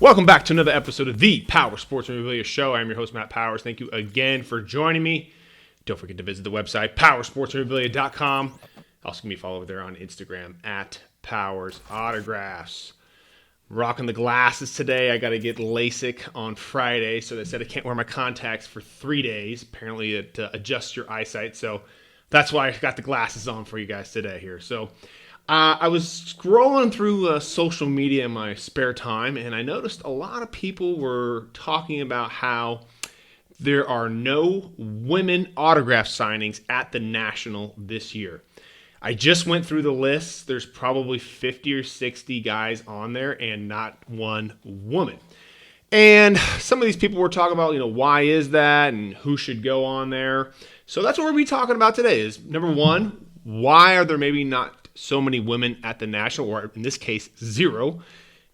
Welcome back to another episode of the Power Sports Memorabilia Show. I'm your host, Matt Powers. Thank you again for joining me. Don't forget to visit the website, powersportsmemorabilia.com. Also, give me a follow over there on Instagram at Powers Autographs. Rocking the glasses today. I got to get LASIK on Friday, so they said I can't wear my contacts for 3 days. Apparently, it adjusts your eyesight, so that's why I got the glasses on for you guys today here. So, I was scrolling through social media in my spare time, and I noticed a lot of people were talking about how there are no women autograph signings at the National this year. I just went through the list. There's probably 50 or 60 guys on there and not one woman. And some of these people were talking about, why is that and who should go on there. So that's what we're going to be talking about today is, number one, why are there maybe not so many women at the National, or in this case, zero?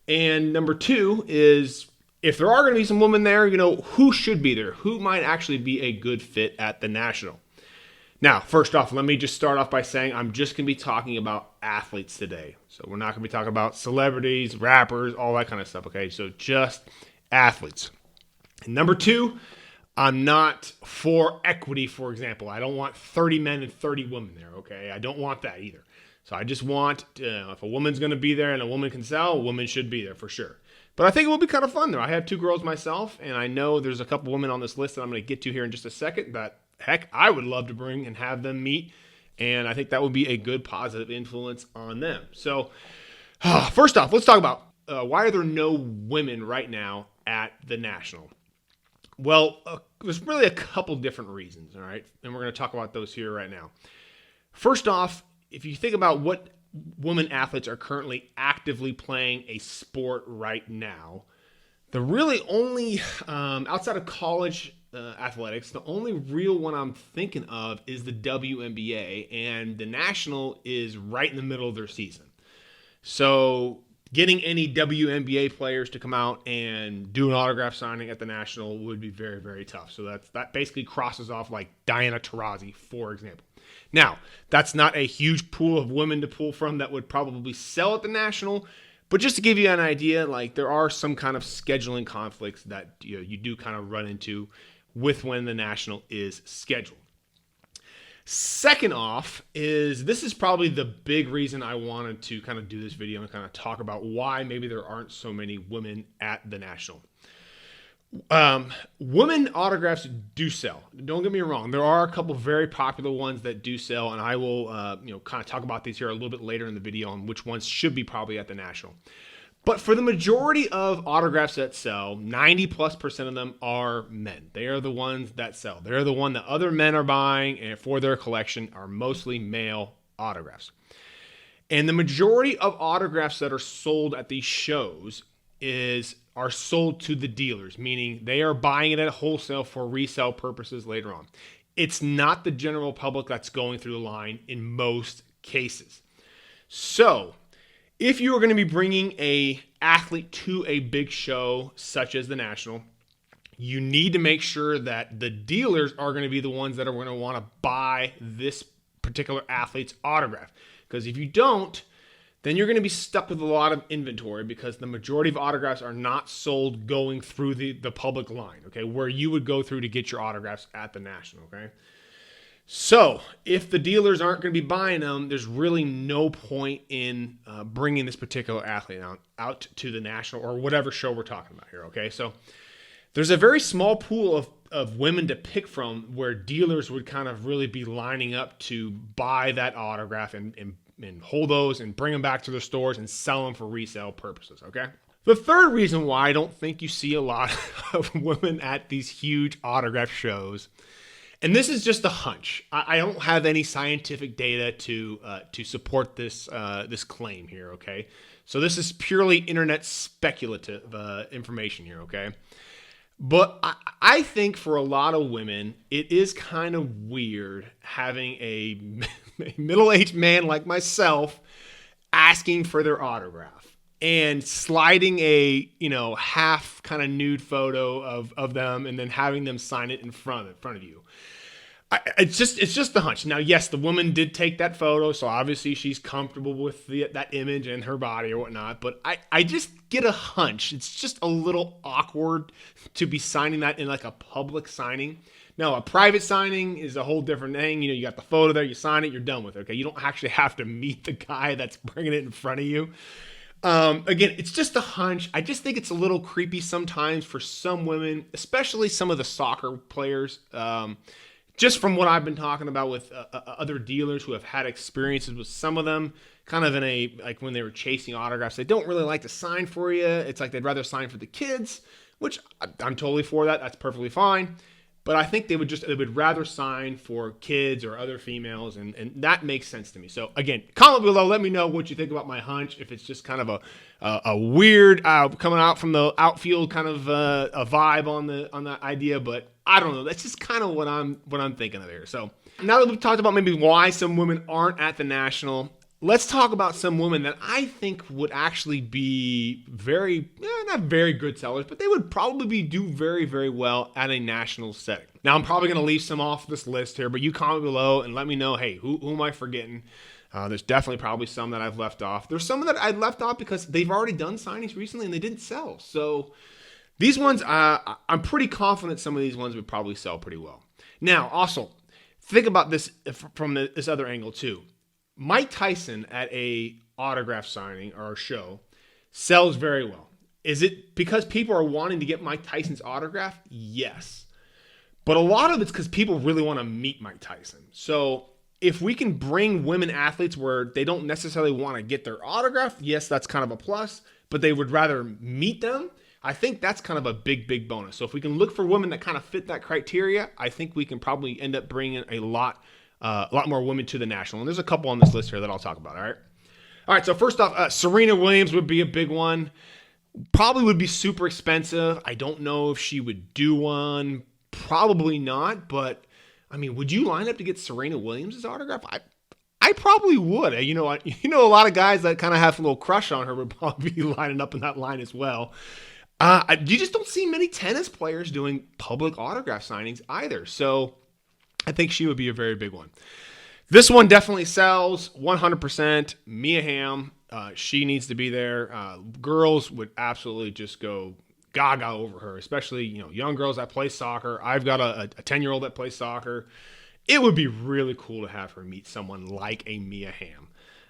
And number two is, if there are going to be some women there, who should be there? Who might actually be a good fit at the National? Now, first off, let me just start off by saying I'm just going to be talking about athletes today. So we're not going to be talking about celebrities, rappers, all that kind of stuff, okay? So just athletes. And number two, I'm not for equity, for example. I don't want 30 men and 30 women there, okay? I don't want that either. So I just want, if a woman's going to be there and a woman can sell, a woman should be there for sure. But I think it will be kind of fun there. I have two girls myself, and I know there's a couple women on this list that I'm going to get to here in just a second that, heck, I would love to bring and have them meet. And I think that would be a good positive influence on them. So first off, let's talk about why are there no women right now at the National? Well, there's really a couple different reasons, all right? And we're going to talk about those here right now. First off, if you think about what women athletes are currently actively playing a sport right now, the really only, outside of college athletics, the only real one I'm thinking of is the WNBA, and the National is right in the middle of their season. So getting any WNBA players to come out and do an autograph signing at the National would be very, very tough. So that basically crosses off like Diana Taurasi, for example. Now, that's not a huge pool of women to pull from that would probably sell at the National, but just to give you an idea, like there are some kind of scheduling conflicts that you do kind of run into with when the National is scheduled. Second off is, this is probably the big reason I wanted to kind of do this video and kind of talk about why maybe there aren't so many women at the National. Women autographs do sell. Don't get me wrong. There are a couple very popular ones that do sell, and I will, kind of talk about these here a little bit later in the video on which ones should be probably at the National. But for the majority of autographs that sell, 90+% of them are men. They are the ones that sell. They're the one that other men are buying, and for their collection are mostly male autographs. And the majority of autographs that are sold at these shows are sold to the dealers, meaning they are buying it at wholesale for resale purposes later on. It's not the general public that's going through the line in most cases. So if you are going to be bringing a athlete to a big show such as the National, you need to make sure that the dealers are going to be the ones that are going to want to buy this particular athlete's autograph. Because if you don't, then you're going to be stuck with a lot of inventory, because the majority of autographs are not sold going through the public line, okay, where you would go through to get your autographs at the National, okay? So if the dealers aren't going to be buying them, there's really no point in bringing this particular athlete out to the National or whatever show we're talking about here, okay? So there's a very small pool of women to pick from where dealers would kind of really be lining up to buy that autograph and hold those and bring them back to the stores and sell them for resale purposes, okay? The third reason why I don't think you see a lot of women at these huge autograph shows, and this is just a hunch. I don't have any scientific data to support this claim here, okay? So this is purely internet speculative information here, okay? But I think for a lot of women, it is kind of weird having a middle-aged man like myself asking for their autograph and sliding a, half kind of nude photo of them and then having them sign it in front of you. It's just the hunch. Now, yes, the woman did take that photo, so obviously she's comfortable with that image and her body or whatnot. But I just get a hunch. It's just a little awkward to be signing that in like a public signing. Now, a private signing is a whole different thing. You got the photo there, you sign it, you're done with it. Okay, you don't actually have to meet the guy that's bringing it in front of you. Again, it's just a hunch. I just think it's a little creepy sometimes for some women, especially some of the soccer players. Just from what I've been talking about with other dealers who have had experiences with some of them, kind of in like when they were chasing autographs, they don't really like to sign for you. It's like they'd rather sign for the kids, which I'm totally for that. That's perfectly fine. But I think they would rather sign for kids or other females, and that makes sense to me. So again, comment below. Let me know what you think about my hunch. If it's just kind of a weird coming out from the outfield kind of a vibe on that idea, but I don't know. That's just kind of what I'm thinking of here. So now that we've talked about maybe why some women aren't at the National, let's talk about some women that I think would actually be not very good sellers, but they would probably do very, very well at a national setting. Now, I'm probably going to leave some off this list here, but you comment below and let me know, hey, who am I forgetting? There's definitely probably some that I've left off. There's some that I left off because they've already done signings recently and they didn't sell. So these ones, I'm pretty confident some of these ones would probably sell pretty well. Now, also, think about this from this other angle too. Mike Tyson at a autograph signing or a show sells very well. Is it because people are wanting to get Mike Tyson's autograph? Yes. But a lot of it's because people really want to meet Mike Tyson. So if we can bring women athletes where they don't necessarily want to get their autograph, yes, that's kind of a plus, but they would rather meet them. I think that's kind of a big, big bonus. So if we can look for women that kind of fit that criteria, I think we can probably end up bringing a lot more women to the National. And there's a couple on this list here that I'll talk about, all right? All right, so first off, Serena Williams would be a big one. Probably would be super expensive. I don't know if she would do one. Probably not, but, I mean, would you line up to get Serena Williams' autograph? I probably would. A lot of guys that kind of have a little crush on her would probably be lining up in that line as well. You just don't see many tennis players doing public autograph signings either. So I think she would be a very big one. This one definitely sells 100%. Mia Hamm, she needs to be there. Girls would absolutely just go gaga over her, especially young girls that play soccer. I've got a 10-year-old that plays soccer. It would be really cool to have her meet someone like a Mia Hamm.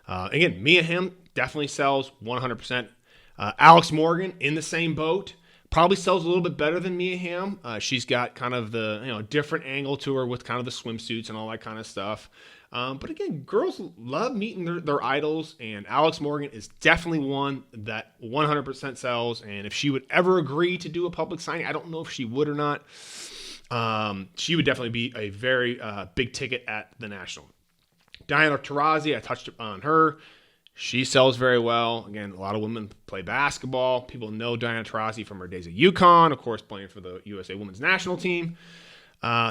Again, Mia Hamm definitely sells 100%. Alex Morgan in the same boat. Probably sells a little bit better than Mia Hamm. She's got kind of the different angle to her with kind of the swimsuits and all that kind of stuff. But again, girls love meeting their idols, and Alex Morgan is definitely one that 100% sells. And if she would ever agree to do a public signing, I don't know if she would or not. She would definitely be a very big ticket at the National. Diana Taurasi, I touched on her. She sells very well. Again, a lot of women play basketball. People know Diana Taurasi from her days at UConn, of course, playing for the USA Women's National Team.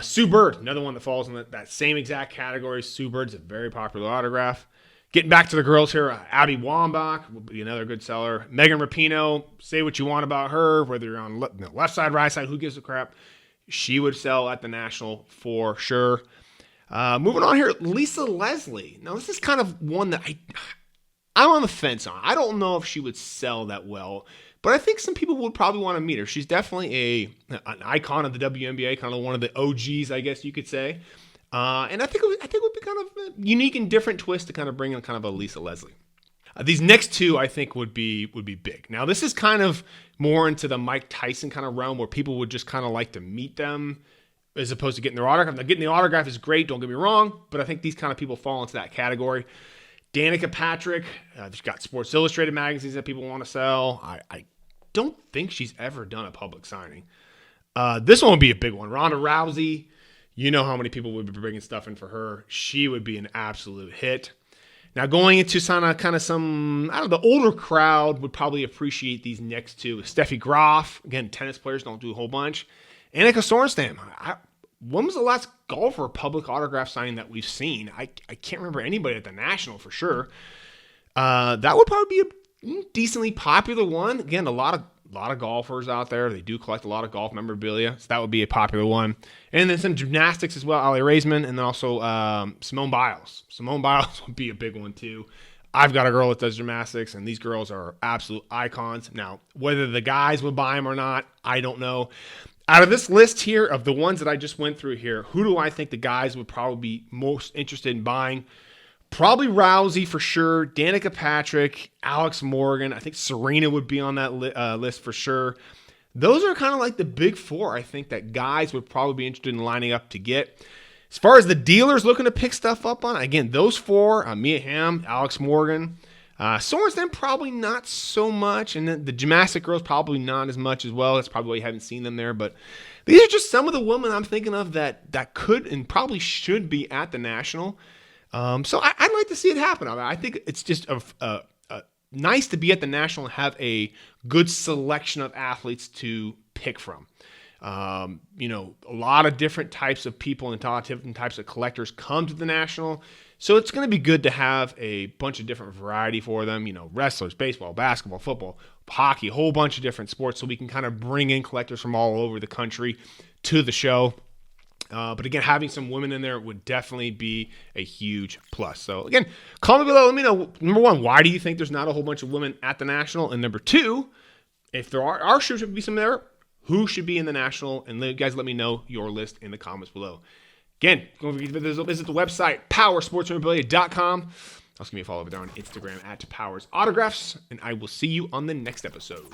Sue Bird, another one that falls in that same exact category. Sue Bird's a very popular autograph. Getting back to the girls here, Abby Wambach would be another good seller. Megan Rapinoe, say what you want about her, whether you're on left side, right side, who gives a crap. She would sell at the National for sure. Moving on here, Lisa Leslie. Now, this is kind of one that I'm on the fence on. I don't know if she would sell that well, but I think some people would probably want to meet her. She's definitely an icon of the WNBA, kind of one of the OGs, I guess you could say. And I think it would be kind of a unique and different twist to kind of bring in kind of a Lisa Leslie. These next two, I think, would be big. Now, this is kind of more into the Mike Tyson kind of realm where people would just kind of like to meet them as opposed to getting their autograph. Now, getting the autograph is great, don't get me wrong, but I think these kind of people fall into that category. Danica Patrick, she's got Sports Illustrated magazines that people want to sell. I don't think she's ever done a public signing. This one would be a big one. Ronda Rousey, you know how many people would be bringing stuff in for her. She would be an absolute hit. Now going into kind of some, the older crowd would probably appreciate these next two. Steffi Graf, again, tennis players don't do a whole bunch. Annika Sorenstam. When was the last golfer public autograph signing that we've seen? I can't remember anybody at the National for sure. That would probably be a decently popular one. Again, a lot lot of golfers out there. They do collect a lot of golf memorabilia, so that would be a popular one. And then some gymnastics as well, Ali Raisman, and then also Simone Biles. Simone Biles would be a big one too. I've got a girl that does gymnastics, and these girls are absolute icons. Now, whether the guys would buy them or not, I don't know. Out of this list here of the ones that I just went through here, who do I think the guys would probably be most interested in buying? Probably Rousey for sure, Danica Patrick, Alex Morgan. I think Serena would be on that list for sure. Those are kind of like the big four I think that guys would probably be interested in lining up to get. As far as the dealers looking to pick stuff up on, again, those four, Mia Hamm, Alex Morgan. Sorensen probably not so much, and then the gymnastic girls probably not as much as well. That's probably why you haven't seen them there. But these are just some of the women I'm thinking of that could and probably should be at the National. So I'd like to see it happen. I think it's just nice to be at the National and have a good selection of athletes to pick from. A lot of different types of people and different types of collectors come to the National. So it's going to be good to have a bunch of different variety for them. Wrestlers, baseball, basketball, football, hockey, a whole bunch of different sports. So we can kind of bring in collectors from all over the country to the show. But again, having some women in there would definitely be a huge plus. So again, comment below. Let me know, number one, why do you think there's not a whole bunch of women at the National? And number two, if there should be some there, who should be in the National? And you guys let me know your list in the comments below. Again, don't forget to visit the website, powersportsmemorabilia.com. Also give me a follow over there on Instagram @PowersAutographs. And I will see you on the next episode.